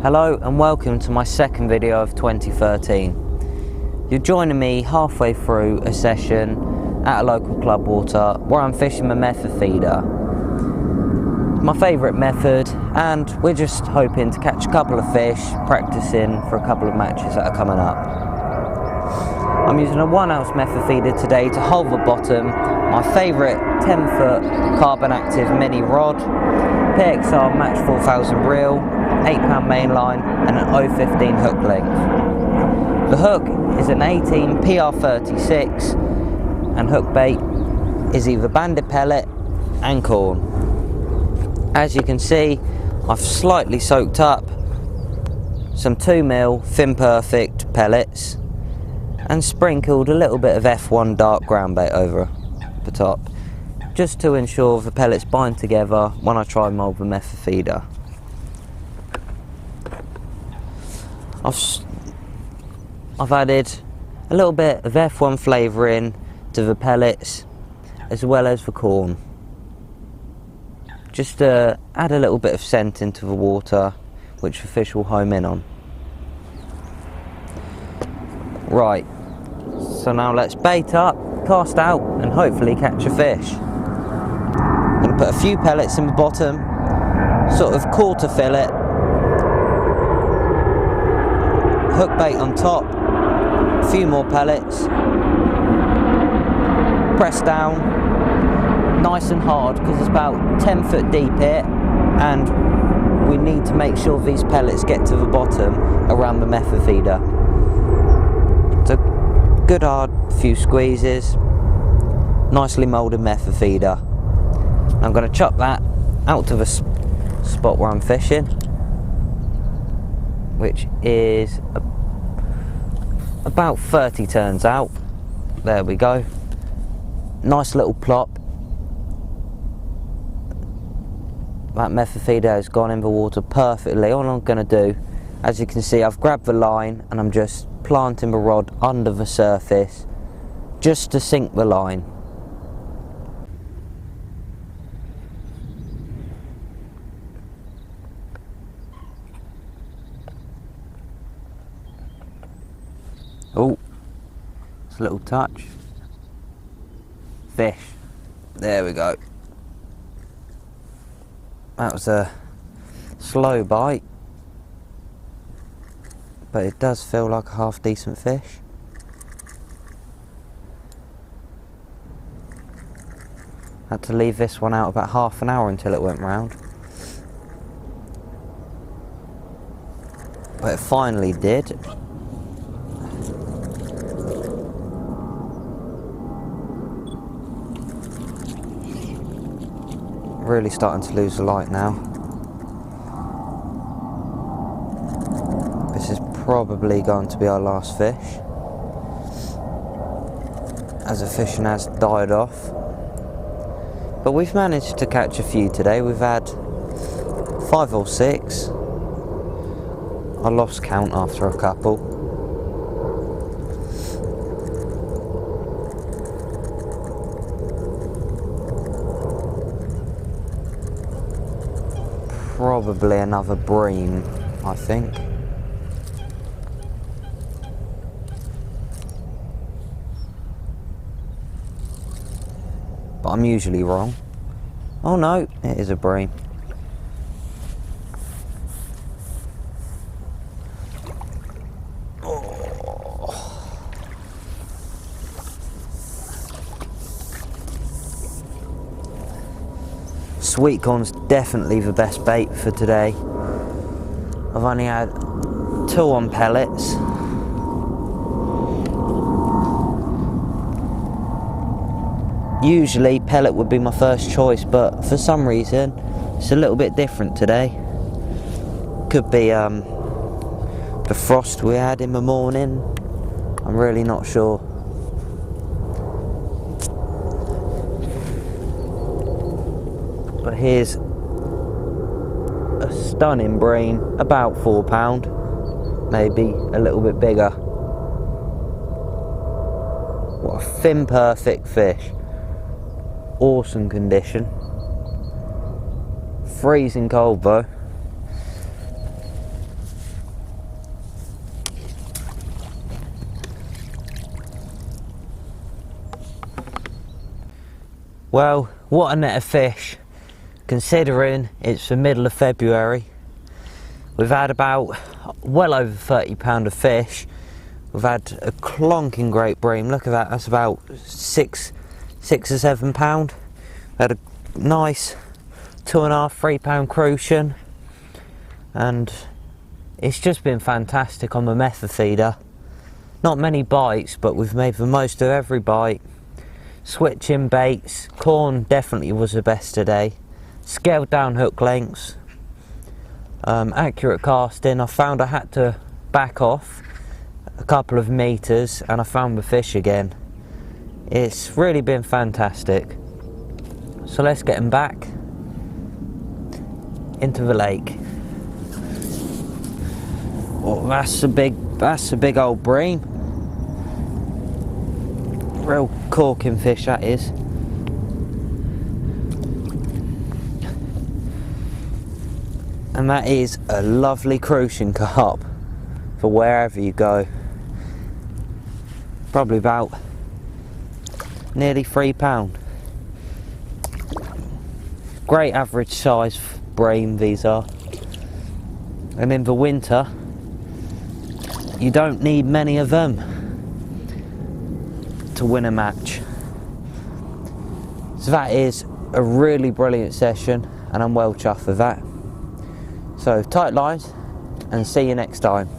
Hello and welcome to my second video of 2013. You're joining me halfway through a session at a local club water where I'm fishing my method feeder. My favourite method, and we're just hoping to catch a couple of fish, practicing for a couple of matches that are coming up. I'm using a 1 ounce method feeder today to hold the bottom, my favourite 10-foot carbon active mini rod, PXR Match 4000 reel, 8-pound mainline and an 015 hook length. The hook is an 18 PR36 and hook bait is either banded pellet and corn. As you can see, I've slightly soaked up some 2mm Thin Perfect pellets and sprinkled a little bit of F1 dark ground bait over the top, just to ensure the pellets bind together when I try and mould the method feeder. I've added a little bit of F1 flavouring to the pellets as well as the corn, just to add a little bit of scent into the water which the fish will home in on. Right, so now let's bait up, cast out and hopefully catch a fish. I'm going to put a few pellets in the bottom, sort of quarter fillet, hook bait on top, a few more pellets, press down nice and hard because it's about 10 foot deep here and we need to make sure these pellets get to the bottom around the method feeder. So good hard few squeezes, nicely moulded method feeder. I'm going to chuck that out to the spot where I'm fishing, which is about 30 turns out. There we go. Nice little plop. That method feeder has gone in the water perfectly. All I'm going to do, as you can see, I've grabbed the line and I'm just planting the rod under the surface just to sink the line. Oh, it's a little touch. Fish. There we go. That was a slow bite, but it does feel like a half decent fish. Had to leave this one out about half an hour until it went round, but it finally did. Really starting to lose the light now. This is probably going to be our last fish, as the fishing has died off. But we've managed to catch a few today. We've had 5 or 6. I lost count after a couple. Probably another bream, I think. But I'm usually wrong. Oh no, it is a bream. Sweet corn's definitely the best bait for today. I've only had 2 on pellets. Usually pellet would be my first choice, but for some reason it's a little bit different today. Could be the frost we had in the morning. I'm really not sure. But here's a stunning bream, about 4 pound, maybe a little bit bigger. What a Thin Perfect fish. Awesome condition. Freezing cold though. Well, what a net of fish, considering it's the middle of February. We've had about well over £30 of fish. We've had a clonking great bream. Look at that, that's about six or £7. We had a nice £2.5, £3 crucian, and it's just been fantastic on the method feeder. Not many bites, but we've made the most of every bite. Switching baits, corn definitely was the best today. Scaled down hook lengths, accurate casting. I found I had to back off a couple of meters and I found the fish again. It's really been fantastic. So let's get them back into the lake. Oh, that's a big old bream. Real corking fish that is. And that is a lovely crucian carp for wherever you go. Probably about nearly £3. Great average size bream these are. And in the winter, you don't need many of them to win a match. So that is a really brilliant session, and I'm well chuffed with that. So tight lines, and see you next time.